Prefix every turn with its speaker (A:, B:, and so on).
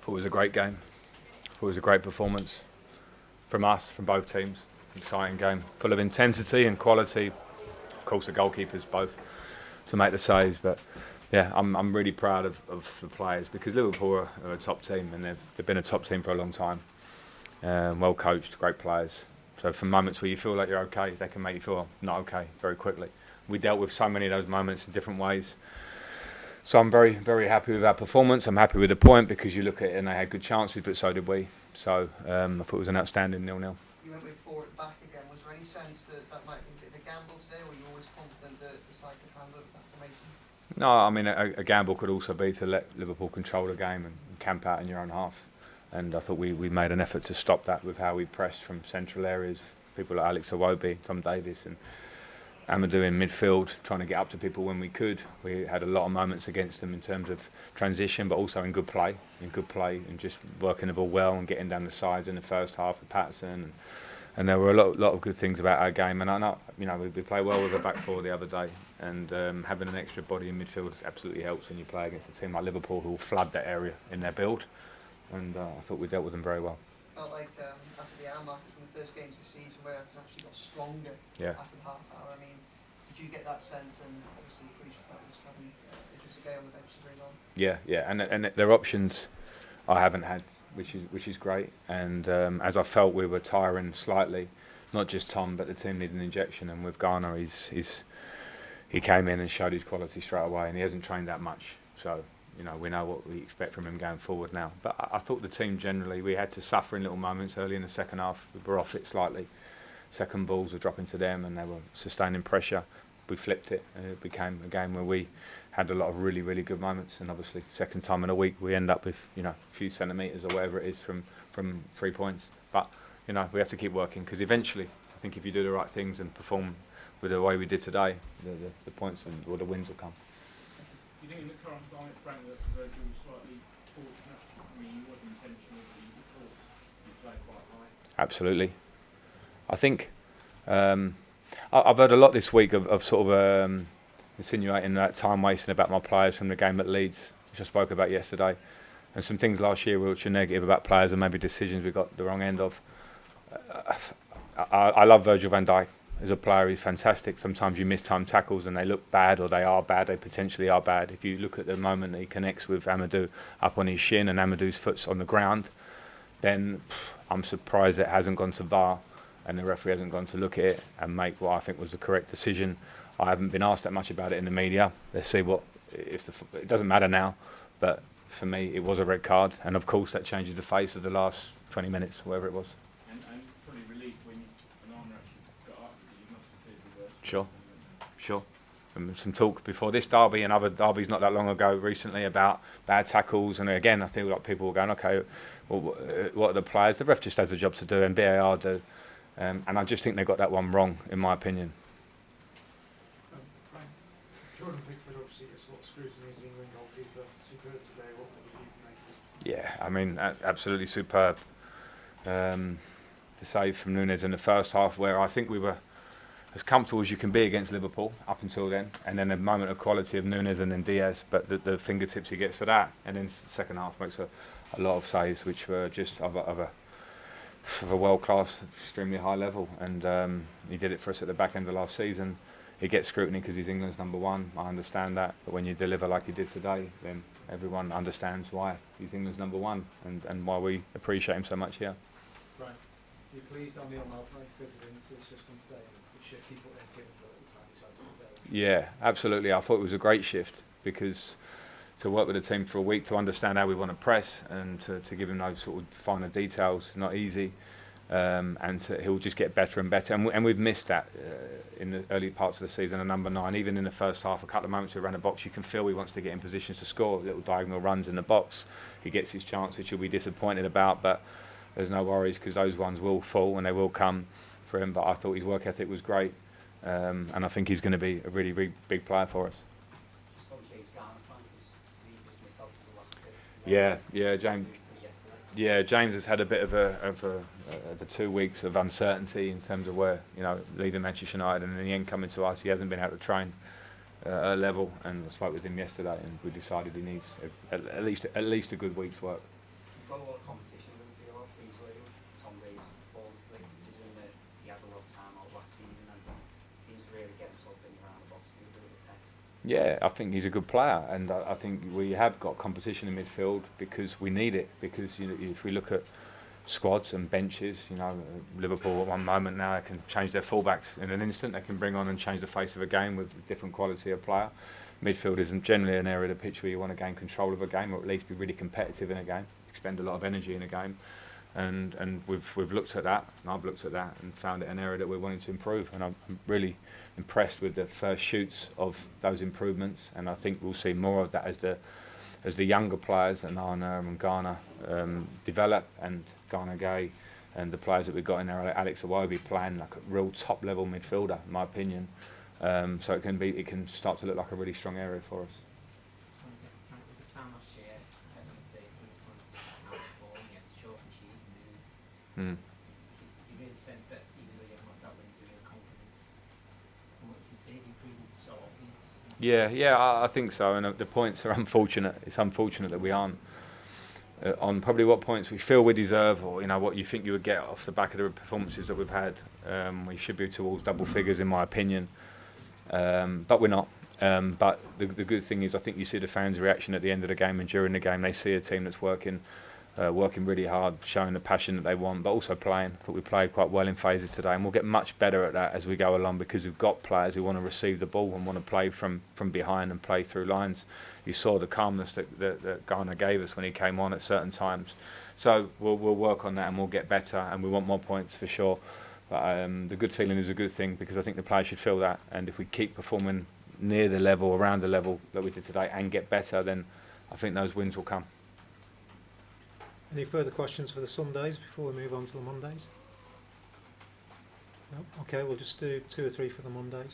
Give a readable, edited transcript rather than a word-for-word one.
A: I thought it was a great game. I thought it was a great performance from us, from both teams. Exciting game, full of intensity and quality. Of course, the goalkeepers both to make the saves, but yeah, I'm really proud of the players because Liverpool are a top team and they've been a top team for a long time. Well coached, great players. So from moments where you feel like you're okay, they can make you feel not okay very quickly. We dealt with so many of those moments in different ways. So I'm very, very happy with our performance. I'm happy with the point because you look at it and they had good chances, but so did we. So I thought it was an outstanding 0-0.
B: You went with 4 at the back again. Was there any sense that might be a bit of a gamble today, or were you always confident that the side could handle it with that formation?
A: No, I mean a gamble could also be to let Liverpool control the game and camp out in your own half. And I thought we made an effort to stop that with how we pressed from central areas. People like Alex Iwobi, Tom Davies and Amadou in midfield, trying to get up to people when we could. We had a lot of moments against them in terms of transition, but also in good play, and just working the ball well and getting down the sides in the first half with Patterson. And there were a lot of good things about our game. And I know, we played well with the back four the other day, and having an extra body in midfield absolutely helps when you play against a team like Liverpool who will flood that area in their build. And I thought we dealt with them very well.
B: Felt like after the hour mark from the first games this season, where it actually got stronger after the half hour. I mean, did you get that sense? And obviously, pretty sure that was having Idris Gueye on the bench for very long.
A: Yeah, and their options I haven't had, which is great. And as I felt we were tiring slightly, not just Tom, but the team needed an injection. And with Garner, he came in and showed his quality straight away, and he hasn't trained that much, so. We know what we expect from him going forward now. But I thought the team generally, we had to suffer in little moments early in the second half. We were off it slightly. Second balls were dropping to them and they were sustaining pressure. We flipped it and it became a game where we had a lot of really, really good moments. And obviously, second time in a week, we end up with, a few centimetres or whatever it is from 3 points. But, we have to keep working because eventually, I think if you do the right things and perform with the way we did today, the points or the wins will come.
C: Do you think in the current climate, Frank, that Virgil was slightly fortunate? I mean, it wasn't intentional, but you thought you played quite high.
A: Absolutely. I think I've heard a lot this week of sort of insinuating that time wasting about my players from the game at Leeds, which I spoke about yesterday, and some things last year which are negative about players and maybe decisions we got the wrong end of. I love Virgil van Dijk. As a player, he's fantastic. Sometimes you miss time tackles and they look bad, or they are bad. They potentially are bad. If you look at the moment that he connects with Amadou up on his shin and Amadou's foot's on the ground, then I'm surprised it hasn't gone to VAR and the referee hasn't gone to look at it and make what I think was the correct decision. I haven't been asked that much about it in the media. Let's see it doesn't matter now, but for me it was a red card, and of course that changes the face of the last 20 minutes, whatever it was. Sure. Some talk before this derby and other derbies not that long ago recently about bad tackles, and again I think a lot of people were going, okay, well, what are the players? The ref just has a job to do and VAR do, and I just think they got that one wrong in my opinion.
D: Frank, Jordan Pickford obviously gets a lot of scrutiny as the England goalkeeper. Superb today. What did you make of it?
A: Yeah, I mean absolutely superb. The save from Núñez in the first half, where I think we were as comfortable as you can be against Liverpool up until then, and then a moment of quality of Núñez and then Diaz, but the fingertips he gets to that, and then second half makes a lot of saves which were just of a world-class, extremely high level, and he did it for us at the back end of last season. He gets scrutiny because he's England's number one, I understand that, but when you deliver like he did today, then everyone understands why he's England's number one and why we appreciate him so much here.
D: Right. You're pleased O'Neill Mowbray fitted into the system today? Shift people then given the time decided to go.
A: Yeah, absolutely. I thought it was a great shift because to work with the team for a week to understand how we want to press and to give him those sort of finer details, not easy, and he'll just get better and better. And we've missed that in the early parts of the season. A number 9, even in the first half, a couple of moments around the box, you can feel he wants to get in positions to score. Little diagonal runs in the box. He gets his chance, which he'll be disappointed about, but there's no worries because those ones will fall and they will come for him. But I thought his work ethic was great, and I think he's going to be a really, really big player for us. Yeah, James. Yeah, James has had a bit of the 2 weeks of uncertainty in terms of where leaving Manchester United and in the end coming to us. He hasn't been able to train at a level, and I spoke with him yesterday, and we decided he needs at least a good week's work.
E: got a lot of competition in the field, easily. Tom's age performance, considering that he has a lot of time out last season and he seems to really get himself in around the box to be a bit of a test.
A: Yeah, I think he's a good player, and I think we have got competition in midfield because we need it. Because if we look at squads and benches, Liverpool at one moment now they can change their fullbacks in an instant. They can bring on and change the face of a game with different quality of player. Midfield isn't generally an area of the pitch where you want to gain control of a game, or at least be really competitive in a game, expend a lot of energy in a game. And we've looked at that, and I've looked at that, and found it an area that we're wanting to improve. And I'm really impressed with the first shoots of those improvements, and I think we'll see more of that as the younger players, and Arna and Garner, develop, and Garner Gay, and the players that we've got in there, like Alex Iwobi, playing like a real top level midfielder, in my opinion. So it can start to look like a really strong area for us. Mm.
E: You really sense that even though you haven't got that win to your confidence, from what you can see, improvement is so obvious.
A: Yeah, I think so. And the points are unfortunate. It's unfortunate that we aren't on probably what points we feel we deserve, or what you think you would get off the back of the performances that we've had. We should be towards double figures, in my opinion, but we're not. But the good thing is, I think you see the fans' reaction at the end of the game and during the game. They see a team that's working really hard, showing the passion that they want, but also playing. I thought we played quite well in phases today, and we'll get much better at that as we go along, because we've got players who want to receive the ball and want to play from behind and play through lines. You saw the calmness that Garner gave us when he came on at certain times. So we'll work on that, and we'll get better, and we want more points for sure. But the good feeling is a good thing, because I think the players should feel that, and if we keep performing near the level, around the level that we did today, and get better, then I think those wins will come.
F: Any further questions for the Sundays before we move on to the Mondays? No? Okay, we'll just do 2 or 3 for the Mondays.